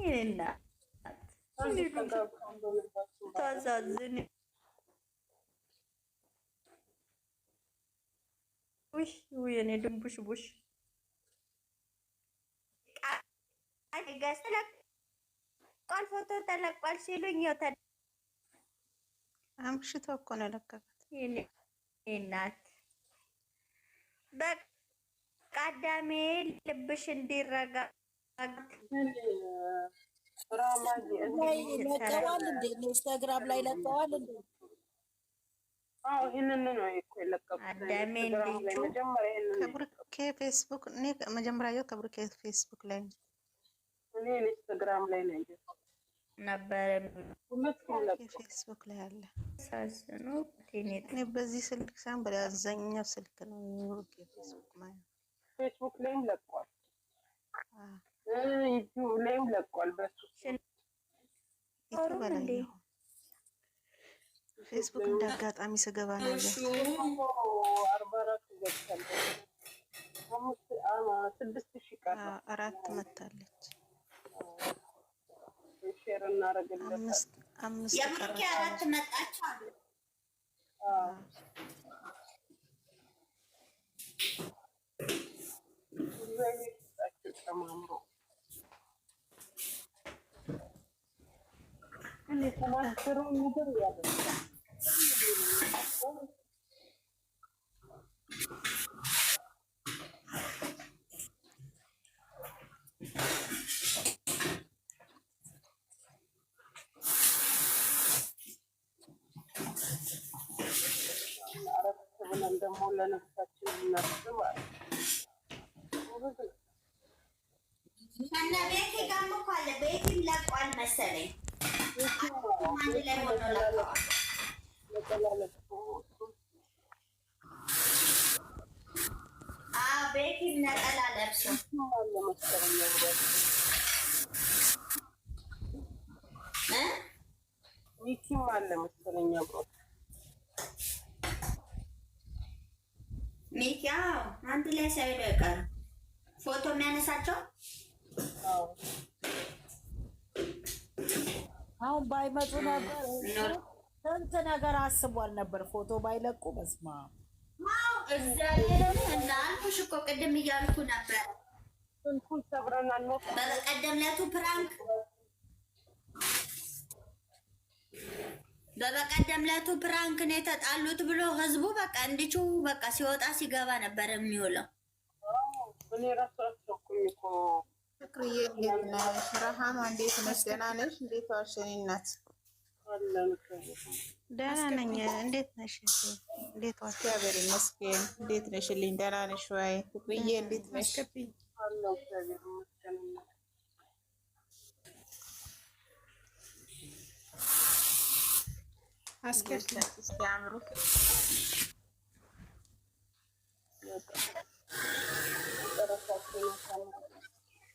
ይሄና ታዛዝን ውሽ የኔ ድንቡሽ ቡሽ ተለቋል፣ ፎቶ ተለቋል ሲሉኝ አምሽቶ እኮ ነው የለቀቃት። እናት በቃ አዳሜ ልብሽ እንዲረጋ ለቀዋል እንዴ? ኢንስታግራም ላይ ለቀዋል እንዴ? አዎ ይሄንን ነው እኮ የለቀቁት። አዳሜ ከብሩኬ ፌስቡክ እኔ መጀመሪያ ያው ከብሩኬ ፌስቡክ ላይ እኔ ኢንስታግራም ላይ ነው ነበር ፌስቡክ ላይ አለ። ሳስኑ እኔ በዚህ ስልክ ሳይሆን በአብዛኛው ስልክ ነው ብሩኬ ፌስቡክ ማለት ፌስቡክ ላይም ለቋል፣ ዩቲዩብ ላይም ለቋል። በሱ ዩቲዩብ ላይ ፌስቡክ እንዳጋጣሚ ስገባ ነው ያለው። 44 ገብቷል። 6000 ቀረ። 4 መታለች። ሼር እናደርግልሻለን። 5 ቀረ። 4 መጣች አሉ። እኔ ተማከረው ነገር ያለ ደግሞ ለነፍሳችን እናስባለን። እና ቤቴ ጋር እኮ አለ። ቤቴም ለቋል መሰለኝ። አንድ ላይ ሆኖ ለቀዋል። ቤቴም ነጠላ ለብሶ ሚኪም አለ መሰለኝ አብሮ ሚኪ አንድ ላይ ሳይሉ አይቀርም። ፎቶ የሚያነሳቸው አሁን ባይመጡ ነበር። ስንት ነገር አስቧል ነበር ፎቶ ባይለቁ። በስማ እግዚአብሔርን እና አልኩሽ እኮ ቅድም እያልኩ ነበር። ስንቱን ሰብረናል ነው በቀደም ለቱ ፕራንክ በበቀደም ለቱ ፕራንክ ነው የተጣሉት ብሎ ህዝቡ በቃ እንዲቹ በቃ ሲወጣ ሲገባ ነበር የሚውለው። እኔ ራሳቸው እኮ ፍቅርዬ እንዴት ነሽ? ረሃማ እንዴት ነሽ? ደህና ነሽ? እንዴት ዋልሽ? የእኔ እናት ደህና ነኝ። እንዴት ነሽ? እንዴት ዋልሽ? እግዚአብሔር ይመስገን። እንዴት ነሽልኝ? ደህና ነሽ ወይ? ፍቅርዬ እንዴት ነሽ? አስከፊ ሲያምሩ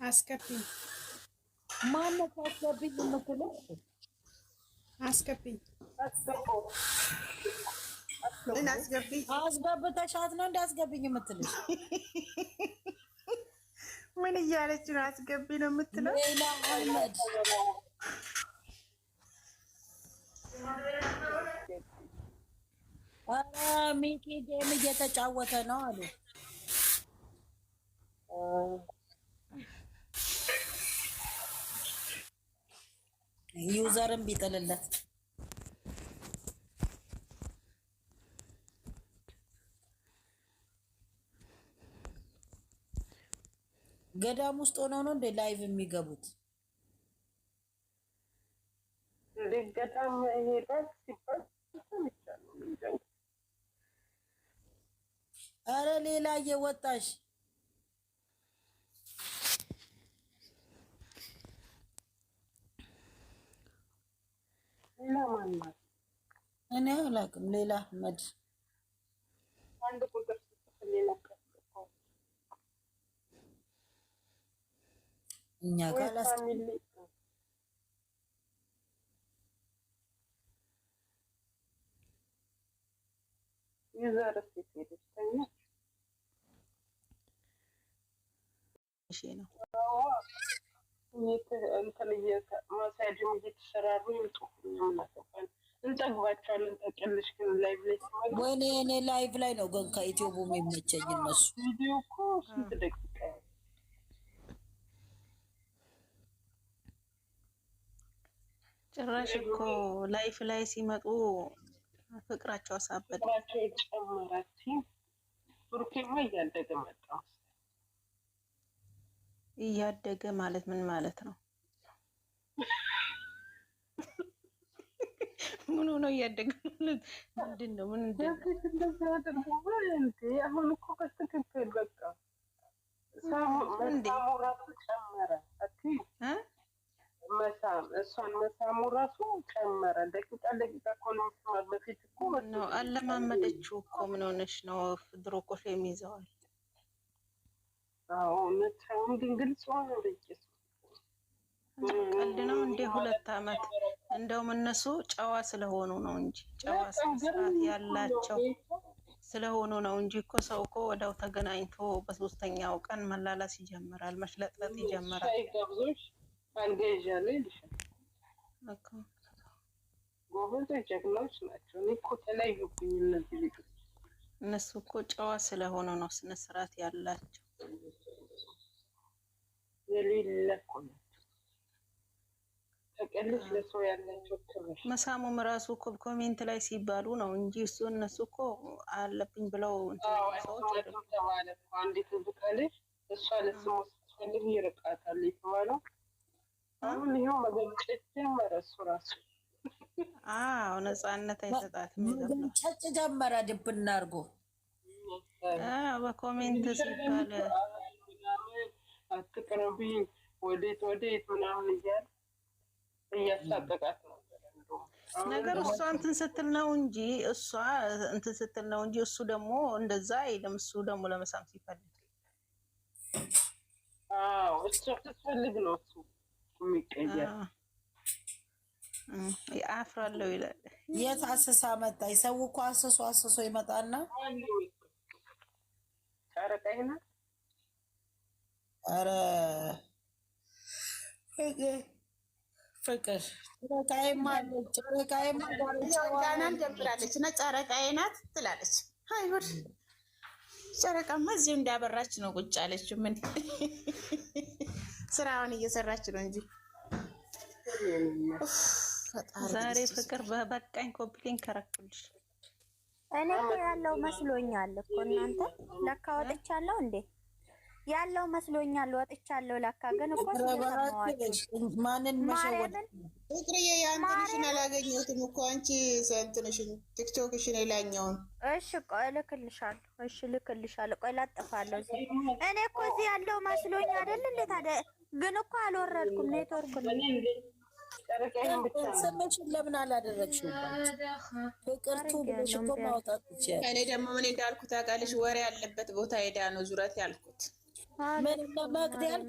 አስከፊ ማነው አስገብኝ የምትለው? አስከፊ ምን አስገቢ አስገብተሻት ነው እንዳስገብኝ የምትልሽ? ምን እያለች ነው? አስገቢ ነው የምትለው? ሌላ አህመድ ሚኪ ጌም እየተጫወተ ነው አሉ። ዩዘርም ቢጥልለት ገዳም ውስጥ ሆነው ነው እንደ ላይቭ የሚገቡት። ገዳም ሄዳል ሲባል አረ ሌላ እየወጣሽ ሌላ ማንማት እኔ አላውቅም። ሌላ አህመድ አንድ ቁጥር ሌላ እኛ ጋር ዩዘር ሲስተም ነው ማሳጅም እየተሰራሩ ይምጡ። እንጠግባቸዋለን። ታውቂያለሽ ግን ላይቭ ላይ ሲመጡ ወይኔ እኔ ላይቭ ላይ ነው ግን ከኢትዮቡ የሚመቸኝ እነሱ ቪዲዮ እኮ ስንት ደቂቃ ጭራሽ እኮ ላይፍ ላይ ሲመጡ ፍቅራቸው አሳበደ። ፍቅራቸው ጨመራች። ቱርኪማ እያደገ መጣ። እያደገ ማለት ምን ማለት ነው? ምን ሆኖ እያደገ ማለት ምንድን ነው? ምን አሁን እኮ በትክክል በቃ መሳሙ ራሱ ጨመረ። እሷን መሳሙ ራሱ ጨመረ። ደቂቃ እኮ ነው የምትሰማው። በፊት እኮ ነው አለማመደችው እኮ። ምን ሆነሽ ነው? ድሮ እኮ ሼም ይዘዋል። አዎ መታውን ግን ግልጽ ሆነ። በቂስ ቀልድ ነው እንደ 2 አመት። እንደውም እነሱ ጨዋ ስለሆኑ ነው እንጂ ጨዋ ስርዓት ያላቸው ስለሆኑ ነው እንጂ እኮ ሰው እኮ ወዲያው ተገናኝቶ በሶስተኛው ቀን መላላስ ይጀምራል፣ መሽለጥለጥ ይጀምራል እኮ። ጎበዞች ጀግኖች ናቸው። እኔ እኮ ተለዩብኝ እነዚህ ልጆች። እነሱ እኮ ጨዋ ስለሆኑ ነው ስነ ስርዓት ያላቸው። የሌለ እኮ ነው ተቀልሽ ለሰው ያላቸው ክብር። መሳሙም ራሱ እኮ ኮሜንት ላይ ሲባሉ ነው እንጂ እነሱ እኮ አለብኝ ብለው ሰዎች ተባለ። አንዲት ዝቃለች እሷ ለስሙ ስትፈልግ ይርቃታል የተባለው አሁን ይኸው መገንጨት ጀመረ። እሱ ራሱ አዎ ነፃነት አይሰጣትም። መገንጨት ጀመረ ድብና አድርጎ በኮሜንት ሲባል አትቅረብኝ ወዴት ምናምን እያለ እያሳቀቃት ነው ነገሩ። እሷ እንትን ስትል ነው እንጂ እሱ ደግሞ እንደዛ አይልም። እሱ ደግሞ ለመሳም ሲፈልግ እሷ ስትፈልግ ነው እሱ የሚቀየር። አፍራለሁ ይላል። የት አስሳ መጣ? ሰው እኮ አስሶ ይመጣና ጨረቃይና ኧረ ፍቅር ጨረቃዬማ ጋናን ጀምራለች እና ጨረቃዬ ናት ትላለች። አይ ጉድ! ጨረቃማ እዚሁ እንዳበራች ነው ቁጭ አለችው። ምን ስራውን እየሰራች ነው እንጂ ዛሬ ፍቅር በበቃኝ ኮምፕሌን ከረኩልሽ። እኔ እኮ ያለው መስሎኛል እኮ እናንተ ለካ ወጥቻለሁ እንዴ? ያለው መስሎኛል ወጥቻለሁ ለካ። ግን እኮ ማንን መሸወድ? ፍቅርዬ የአንተንሽን አላገኘሁትም እኮ አንቺ እንትንሽን ቲክቶክሽን የላኛውን። እሺ ቆይ እልክልሻለሁ። እሺ እልክልሻለሁ። ቆይ ላጥፋለሁ። እኔ እኮ እዚህ ያለው መስሎኝ አይደል እንዴ? ታዲያ ግን እኮ አልወረድኩም። ኔትወርክ ነው። ስምሽን ለምን አላደረግሽው? ፍቅርቱ ብለሽ እኮ ማውጣት ትችያለሽ። እኔ ደግሞ ምን እንዳልኩት ታውቃለሽ? ወሬ ያለበት ቦታ ሄዳ ነው ዙረት ያልኩት። ምን ለማግደል